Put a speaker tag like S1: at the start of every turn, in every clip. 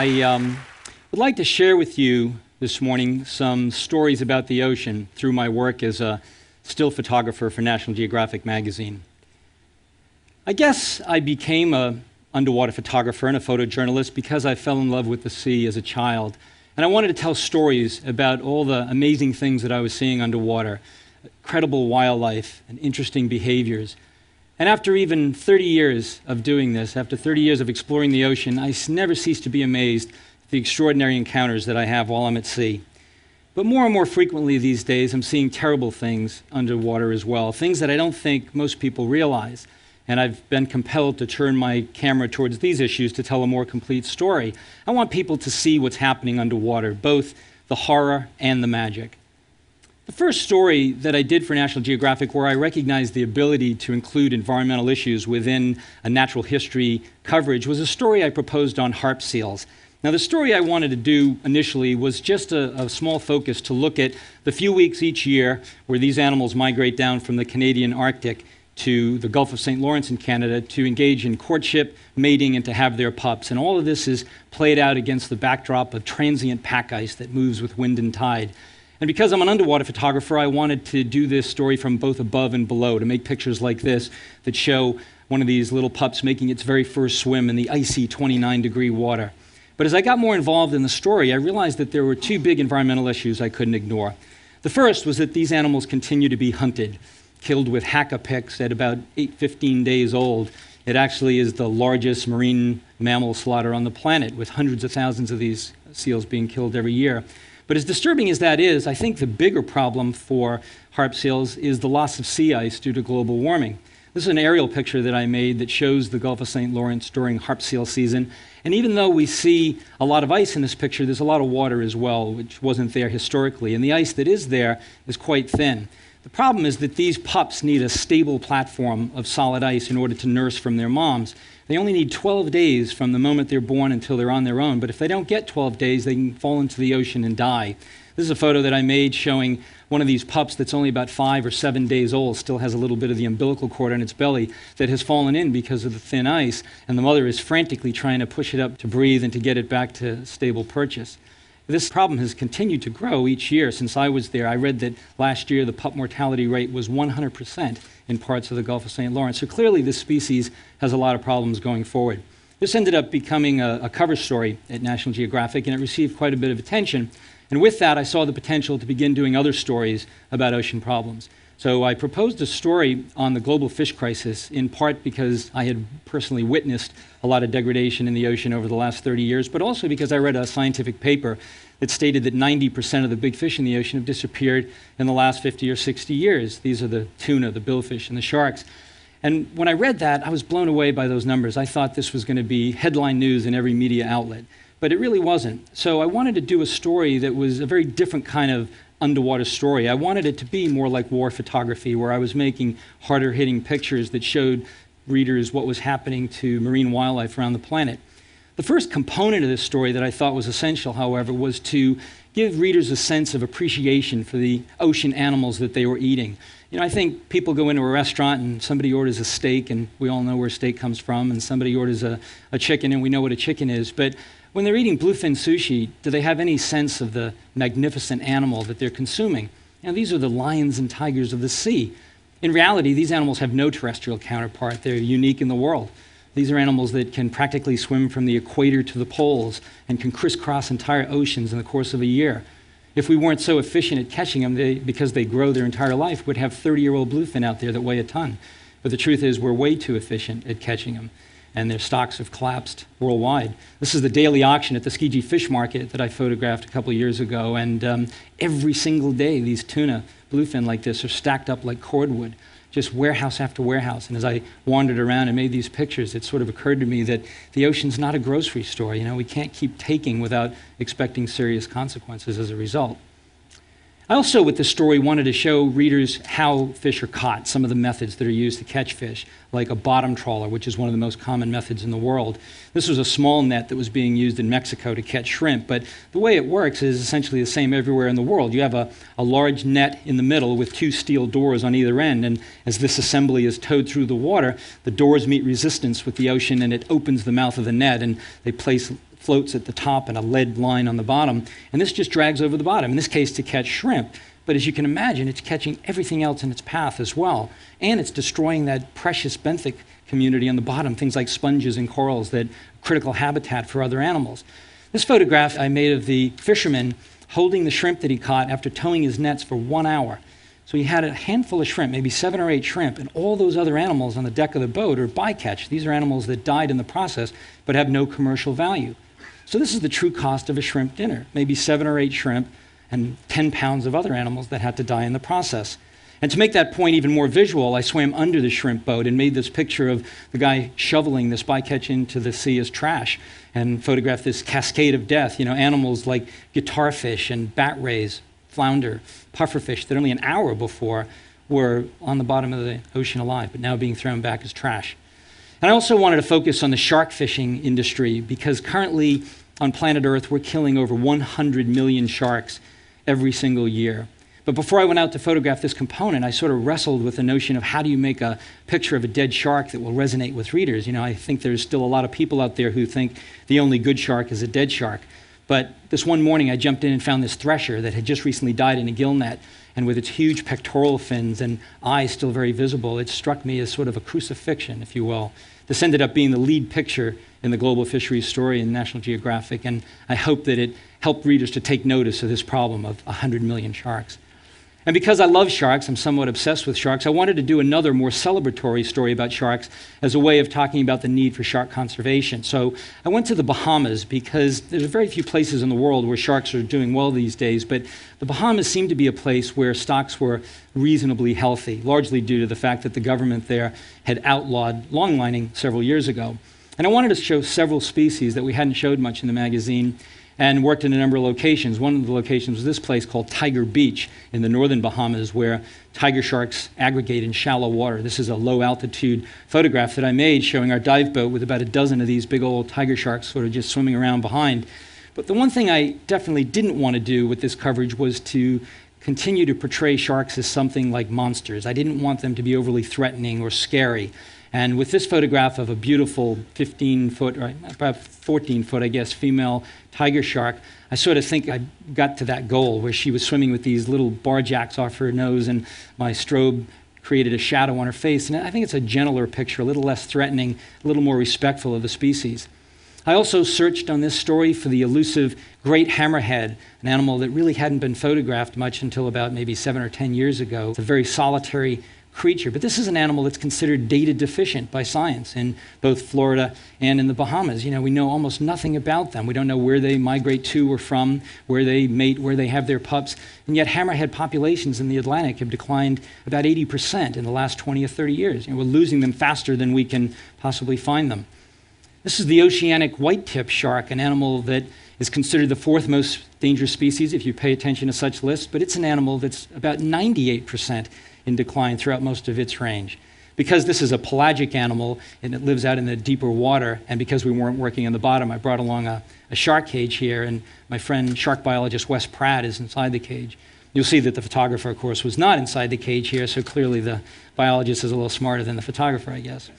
S1: I would like to share with you this morning some stories about the ocean through my work as a still photographer for National Geographic magazine. I guess I became an underwater photographer and a photojournalist because I fell in love with the sea as a child. And I wanted to tell stories about all the amazing things that I was seeing underwater, incredible wildlife and interesting behaviors. And after even 30 years of doing this, after 30 years of exploring the ocean, I never cease to be amazed at the extraordinary encounters that I have while I'm at sea. But more and more frequently these days, I'm seeing terrible things underwater as well, things that I don't think most people realize. And I've been compelled to turn my camera towards these issues to tell a more complete story. I want people to see what's happening underwater, both the horror and the magic. The first story that I did for National Geographic, where I recognized the ability to include environmental issues within a natural history coverage, was a story I proposed on harp seals. Now, the story I wanted to do initially was just a small focus to look at the few weeks each year where these animals migrate down from the Canadian Arctic to the Gulf of St. Lawrence in Canada to engage in courtship, mating, and to have their pups. And all of this is played out against the backdrop of transient pack ice that moves with wind and tide. And because I'm an underwater photographer, I wanted to do this story from both above and below, to make pictures like this that show one of these little pups making its very first swim in the icy 29-degree water. But as I got more involved in the story, I realized that there were two big environmental issues I couldn't ignore. The first was that these animals continue to be hunted, killed with haka picks at about 15 days old. It actually is the largest marine mammal slaughter on the planet, with hundreds of thousands of these seals being killed every year. But as disturbing as that is, I think the bigger problem for harp seals is the loss of sea ice due to global warming. This is an aerial picture that I made that shows the Gulf of St. Lawrence during harp seal season. And even though we see a lot of ice in this picture, there's a lot of water as well, which wasn't there historically. And the ice that is there is quite thin. The problem is that these pups need a stable platform of solid ice in order to nurse from their moms. They only need 12 days from the moment they're born until they're on their own. But if they don't get 12 days, they can fall into the ocean and die. This is a photo that I made showing one of these pups that's only about 5 or 7 days old, still has a little bit of the umbilical cord on its belly that has fallen in because of the thin ice, and the mother is frantically trying to push it up to breathe and to get it back to stable purchase. This problem has continued to grow each year since I was there. I read that last year the pup mortality rate was 100% in parts of the Gulf of St. Lawrence. So clearly this species has a lot of problems going forward. This ended up becoming a cover story at National Geographic, and it received quite a bit of attention. And with that, I saw the potential to begin doing other stories about ocean problems. So I proposed a story on the global fish crisis, in part because I had personally witnessed a lot of degradation in the ocean over the last 30 years, but also because I read a scientific paper that stated that 90% of the big fish in the ocean have disappeared in the last 50 or 60 years. These are the tuna, the billfish, and the sharks. And when I read that, I was blown away by those numbers. I thought this was going to be headline news in every media outlet, but it really wasn't. So I wanted to do a story that was a very different kind of underwater story. I wanted it to be more like war photography, where I was making harder-hitting pictures that showed readers what was happening to marine wildlife around the planet. The first component of this story that I thought was essential, however, was to give readers a sense of appreciation for the ocean animals that they were eating. You know, I think people go into a restaurant and somebody orders a steak, and we all know where steak comes from, and somebody orders a chicken, and we know what a chicken is. But when they're eating bluefin sushi, do they have any sense of the magnificent animal that they're consuming? You know, these are the lions and tigers of the sea. In reality, these animals have no terrestrial counterpart. They're unique in the world. These are animals that can practically swim from the equator to the poles and can crisscross entire oceans in the course of a year. If we weren't so efficient at catching them, because they grow their entire life, we'd have 30-year-old bluefin out there that weigh a ton. But the truth is we're way too efficient at catching them, and their stocks have collapsed worldwide. This is the daily auction at the Skiji Fish Market that I photographed a couple of years ago, and every single day these tuna bluefin like this are stacked up like cordwood, just warehouse after warehouse. And as I wandered around and made these pictures, it sort of occurred to me that the ocean's not a grocery store. You know, we can't keep taking without expecting serious consequences as a result. I also, with this story, wanted to show readers how fish are caught, some of the methods that are used to catch fish, like a bottom trawler, which is one of the most common methods in the world. This was a small net that was being used in Mexico to catch shrimp, but the way it works is essentially the same everywhere in the world. You have a large net in the middle with two steel doors on either end, and as this assembly is towed through the water, the doors meet resistance with the ocean, and it opens the mouth of the net, and they place floats at the top and a lead line on the bottom, and this just drags over the bottom, in this case to catch shrimp. But as you can imagine, it's catching everything else in its path as well, and it's destroying that precious benthic community on the bottom, things like sponges and corals, that critical habitat for other animals. This photograph I made of the fisherman holding the shrimp that he caught after towing his nets for 1 hour. So he had a handful of shrimp, maybe 7 or 8 shrimp, and all those other animals on the deck of the boat are bycatch. These are animals that died in the process but have no commercial value. So this is the true cost of a shrimp dinner, maybe 7 or 8 shrimp and 10 pounds of other animals that had to die in the process. And to make that point even more visual, I swam under the shrimp boat and made this picture of the guy shoveling this bycatch into the sea as trash and photographed this cascade of death, animals like guitarfish and bat rays, flounder, pufferfish that only an hour before were on the bottom of the ocean alive, but now being thrown back as trash. And I also wanted to focus on the shark fishing industry because currently on planet Earth, we're killing over 100 million sharks every single year. But before I went out to photograph this component, I sort of wrestled with the notion of how do you make a picture of a dead shark that will resonate with readers. I think there's still a lot of people out there who think the only good shark is a dead shark. But this one morning, I jumped in and found this thresher that had just recently died in a gill net, and with its huge pectoral fins and eyes still very visible, it struck me as sort of a crucifixion, if you will. This ended up being the lead picture in the global fisheries story in National Geographic, and I hope that it helped readers to take notice of this problem of 100 million sharks. And because I love sharks, I'm somewhat obsessed with sharks, I wanted to do another more celebratory story about sharks as a way of talking about the need for shark conservation. So I went to the Bahamas because there's very few places in the world where sharks are doing well these days, but the Bahamas seemed to be a place where stocks were reasonably healthy, largely due to the fact that the government there had outlawed longlining several years ago. And I wanted to show several species that we hadn't showed much in the magazine, and worked in a number of locations. One of the locations was this place called Tiger Beach in the northern Bahamas, where tiger sharks aggregate in shallow water. This is a low-altitude photograph that I made showing our dive boat with about a dozen of these big old tiger sharks sort of just swimming around behind. But the one thing I definitely didn't want to do with this coverage was to continue to portray sharks as something like monsters. I didn't want them to be overly threatening or scary. And with this photograph of a beautiful 15-foot, or about 14-foot, I guess, female tiger shark, I sort of think I got to that goal where she was swimming with these little bar jacks off her nose and my strobe created a shadow on her face. And I think it's a gentler picture, a little less threatening, a little more respectful of the species. I also searched on this story for the elusive great hammerhead, an animal that really hadn't been photographed much until about maybe 7 or 10 years ago. It's a very solitary creature, but this is an animal that's considered data deficient by science in both Florida and in the Bahamas. We know almost nothing about them. We don't know where they migrate to or from, where they mate, where they have their pups, and yet hammerhead populations in the Atlantic have declined about 80% in the last 20 or 30 years. We're losing them faster than we can possibly find them. This is the oceanic white-tip shark, an animal that is considered the 4th most dangerous species if you pay attention to such lists, but it's an animal that's about 98% in decline throughout most of its range. Because this is a pelagic animal and it lives out in the deeper water, and because we weren't working on the bottom, I brought along a shark cage here, and my friend shark biologist Wes Pratt is inside the cage. You'll see that the photographer, of course, was not inside the cage here, so clearly the biologist is a little smarter than the photographer, I guess.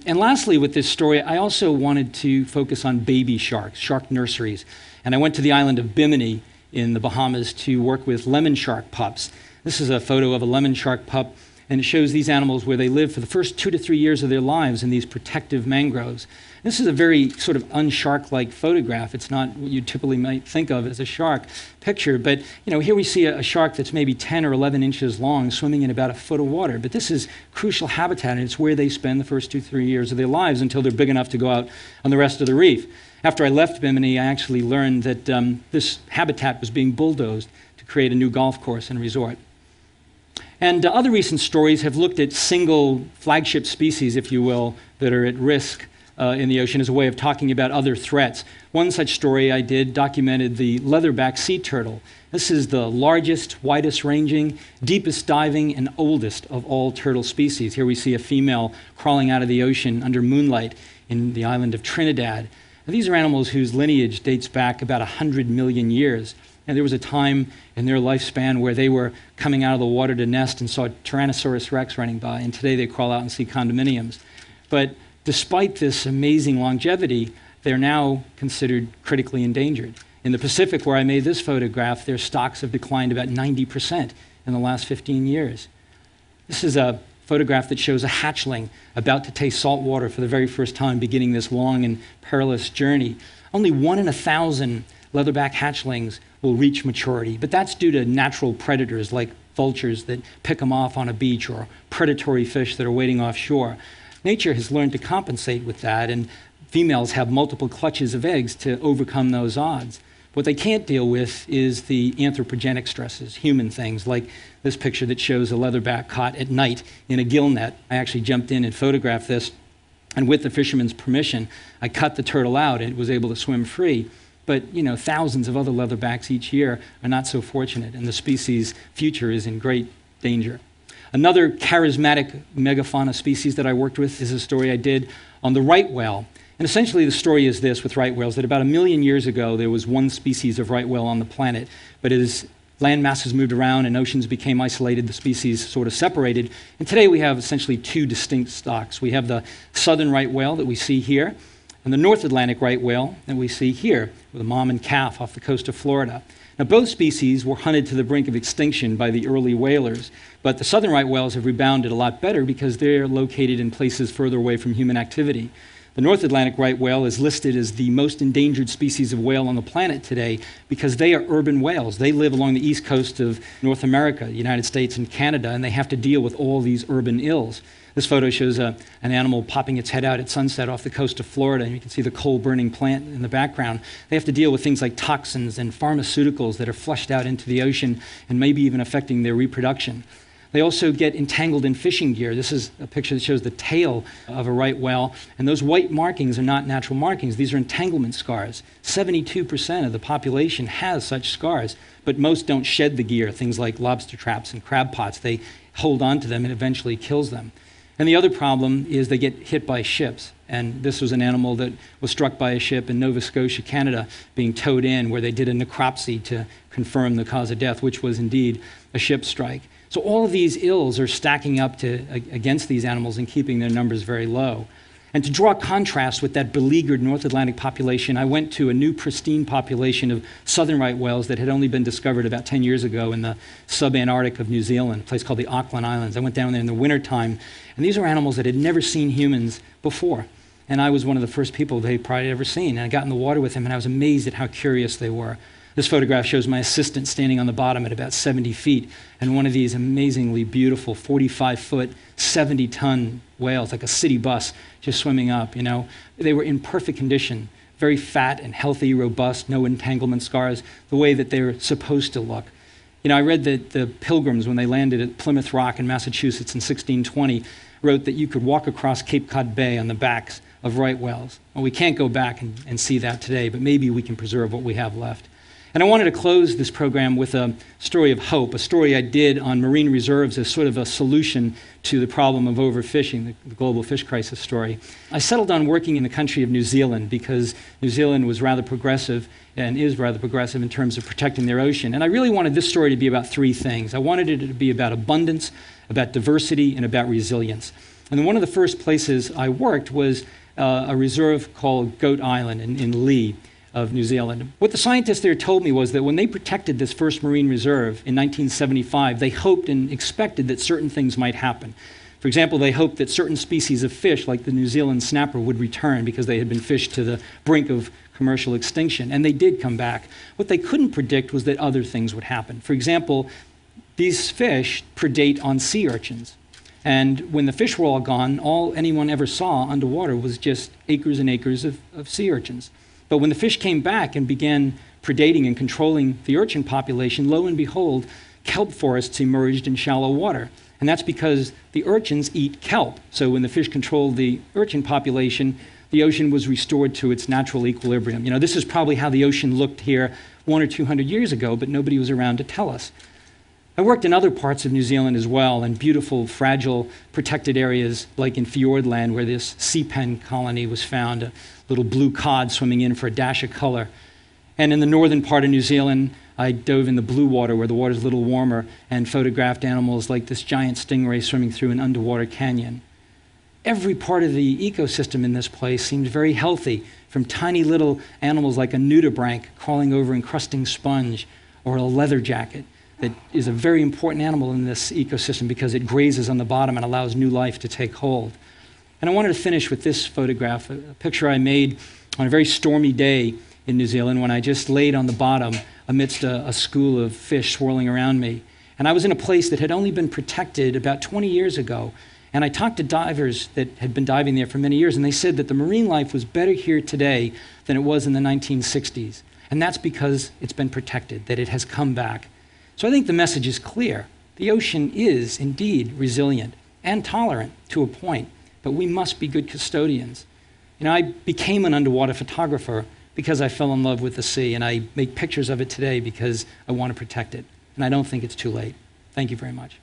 S1: And lastly, with this story, I also wanted to focus on baby sharks, shark nurseries. And I went to the island of Bimini in the Bahamas to work with lemon shark pups. This is a photo of a lemon shark pup, and it shows these animals where they live for the first 2 to 3 years of their lives in these protective mangroves. This is a very sort of unshark-like photograph. It's not what you typically might think of as a shark picture, but here we see a shark that's maybe 10 or 11 inches long swimming in about a foot of water. But this is crucial habitat, and it's where they spend the first 2 to 3 years of their lives until they're big enough to go out on the rest of the reef. After I left Bimini, I actually learned that this habitat was being bulldozed to create a new golf course and resort. And other recent stories have looked at single flagship species, if you will, that are at risk in the ocean as a way of talking about other threats. One such story I did documented the leatherback sea turtle. This is the largest, widest ranging, deepest diving, and oldest of all turtle species. Here we see a female crawling out of the ocean under moonlight in the island of Trinidad. Now, these are animals whose lineage dates back about 100 million years. And there was a time in their lifespan where they were coming out of the water to nest and saw Tyrannosaurus rex running by, and today they crawl out and see condominiums. But despite this amazing longevity, they're now considered critically endangered. In the Pacific, where I made this photograph, their stocks have declined about 90% in the last 15 years. This is a photograph that shows a hatchling about to taste salt water for the very first time, beginning this long and perilous journey. Only 1 in 1,000 leatherback hatchlings will reach maturity, but that's due to natural predators like vultures that pick them off on a beach, or predatory fish that are waiting offshore. Nature has learned to compensate with that, and females have multiple clutches of eggs to overcome those odds. What they can't deal with is the anthropogenic stresses, human things, like this picture that shows a leatherback caught at night in a gill net. I actually jumped in and photographed this, and with the fisherman's permission, I cut the turtle out and it was able to swim free. But, thousands of other leatherbacks each year are not so fortunate, and the species' future is in great danger. Another charismatic megafauna species that I worked with is a story I did on the right whale. And essentially the story is this with right whales, that about 1 million years ago there was one species of right whale on the planet, but as land masses moved around and oceans became isolated, the species sort of separated, and today we have essentially 2 distinct stocks. We have the southern right whale that we see here, and the North Atlantic right whale that we see here, with a mom and calf off the coast of Florida. Now, both species were hunted to the brink of extinction by the early whalers, but the southern right whales have rebounded a lot better because they're located in places further away from human activity. The North Atlantic right whale is listed as the most endangered species of whale on the planet today because they are urban whales. They live along the east coast of North America, the United States and Canada, and they have to deal with all these urban ills. This photo shows an animal popping its head out at sunset off the coast of Florida, and you can see the coal-burning plant in the background. They have to deal with things like toxins and pharmaceuticals that are flushed out into the ocean and maybe even affecting their reproduction. They also get entangled in fishing gear. This is a picture that shows the tail of a right whale, and those white markings are not natural markings. These are entanglement scars. 72% of the population has such scars, but most don't shed the gear, things like lobster traps and crab pots. They hold on to them and eventually kills them. And the other problem is they get hit by ships. And this was an animal that was struck by a ship in Nova Scotia, Canada, being towed in, where they did a necropsy to confirm the cause of death, which was indeed a ship strike. So all of these ills are stacking up against these animals and keeping their numbers very low. And to draw a contrast with that beleaguered North Atlantic population, I went to a new pristine population of southern right whales that had only been discovered about 10 years ago in the sub-Antarctic of New Zealand, a place called the Auckland Islands. I went down there in the wintertime, and these are animals that had never seen humans before. And I was one of the first people they'd probably ever seen. And I got in the water with them, and I was amazed at how curious they were. This photograph shows my assistant standing on the bottom at about 70 feet, and one of these amazingly beautiful 45-foot, 70-ton whales, like a city bus, just swimming up, They were in perfect condition, very fat and healthy, robust, no entanglement scars, the way that they're supposed to look. I read that the Pilgrims, when they landed at Plymouth Rock in Massachusetts in 1620, wrote that you could walk across Cape Cod Bay on the backs of right whales. Well, we can't go back and see that today, but maybe we can preserve what we have left. And I wanted to close this program with a story of hope, a story I did on marine reserves as sort of a solution to the problem of overfishing, the global fish crisis story. I settled on working in the country of New Zealand because New Zealand was rather progressive and is rather progressive in terms of protecting their ocean. And I really wanted this story to be about 3 things. I wanted it to be about abundance, about diversity, and about resilience. And one of the first places I worked was a reserve called Goat Island in Lee of New Zealand. What the scientists there told me was that when they protected this first marine reserve in 1975, they hoped and expected that certain things might happen. For example, they hoped that certain species of fish, like the New Zealand snapper, would return because they had been fished to the brink of commercial extinction, and they did come back. What they couldn't predict was that other things would happen. For example, these fish predate on sea urchins. And when the fish were all gone, all anyone ever saw underwater was just acres and acres of sea urchins. But when the fish came back and began predating and controlling the urchin population, lo and behold, kelp forests emerged in shallow water. And that's because the urchins eat kelp. So when the fish controlled the urchin population, the ocean was restored to its natural equilibrium. This is probably how the ocean looked here 100 or 200 years ago, but nobody was around to tell us. I worked in other parts of New Zealand as well, in beautiful, fragile, protected areas like in Fiordland, where this sea pen colony was found, a little blue cod swimming in for a dash of color. And in the northern part of New Zealand, I dove in the blue water, where the water's a little warmer, and photographed animals like this giant stingray swimming through an underwater canyon. Every part of the ecosystem in this place seemed very healthy, from tiny little animals like a nudibranch crawling over encrusting sponge, or a leather jacket that is a very important animal in this ecosystem because it grazes on the bottom and allows new life to take hold. And I wanted to finish with this photograph, a picture I made on a very stormy day in New Zealand when I just laid on the bottom amidst a school of fish swirling around me. And I was in a place that had only been protected about 20 years ago. And I talked to divers that had been diving there for many years, and they said that the marine life was better here today than it was in the 1960s. And that's because it's been protected, that it has come back. So I think the message is clear. The ocean is indeed resilient and tolerant to a point, but we must be good custodians. You know, I became an underwater photographer because I fell in love with the sea, and I make pictures of it today because I want to protect it. And I don't think it's too late. Thank you very much.